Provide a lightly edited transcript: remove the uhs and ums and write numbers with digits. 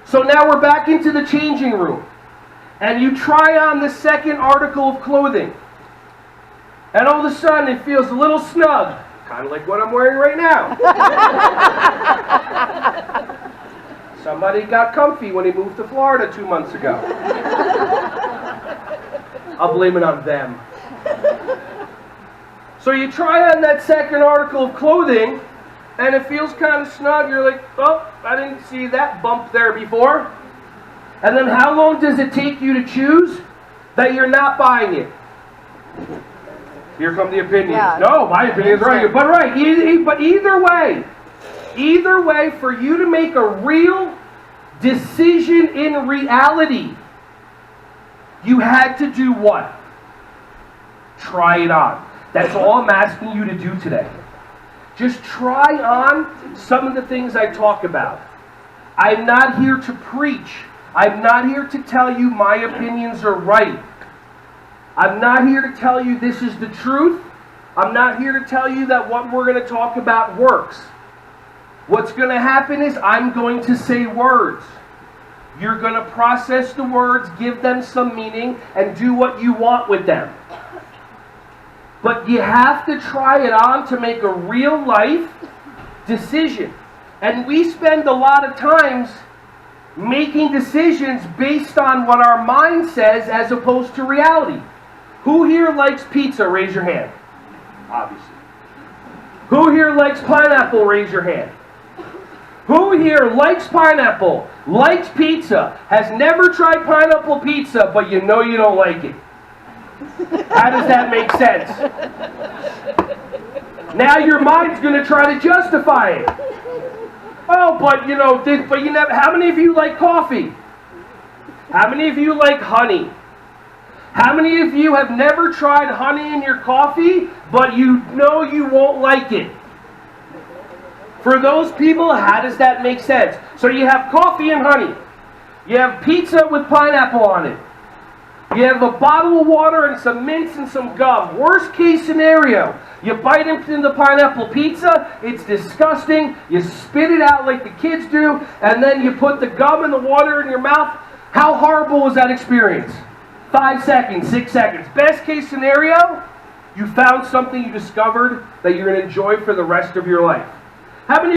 So now we're back into the changing room. And you try on the second article of clothing. And all of a sudden it feels a little snug. Kind of like what I'm wearing right now. Somebody got comfy when he moved to Florida 2 months ago. I'll blame it on them. So you try on that second article of clothing, and it feels kind of snug. You're like, oh, I didn't see that bump there before. And then how long does it take you to choose that you're not buying it? Here come the opinions. Yeah. No, my opinion is right. But but either way, for you to make a real decision in reality, you had to do what? Try it on. That's all I'm asking you to do today. Just try on some of the things I talk about. I'm not here to preach. I'm not here to tell you my opinions are right. I'm not here to tell you this is the truth. I'm not here to tell you that what we're going to talk about works. What's going to happen is I'm going to say words. You're going to process the words, give them some meaning, and do what you want with them. But you have to try it on to make a real life decision. And we spend a lot of times making decisions based on what our mind says as opposed to reality. Who here likes pizza? Raise your hand. Obviously. Who here likes pineapple? Raise your hand. Who here likes pineapple, likes pizza, has never tried pineapple pizza, but you know you don't like it? How does that make sense? Now your mind's going to try to justify it. Oh, but you know, how many of you like coffee? How many of you like honey? How many of you have never tried honey in your coffee, but you know you won't like it? For those people, how does that make sense? So you have coffee and honey. You have pizza with pineapple on it. You have a bottle of water and some mints and some gum. Worst case scenario, you bite into the pineapple pizza, it's disgusting, you spit it out like the kids do, and then you put the gum and the water in your mouth. How horrible was that experience? 5 seconds, 6 seconds. Best case scenario, you found something you discovered that you're going to enjoy for the rest of your life. How many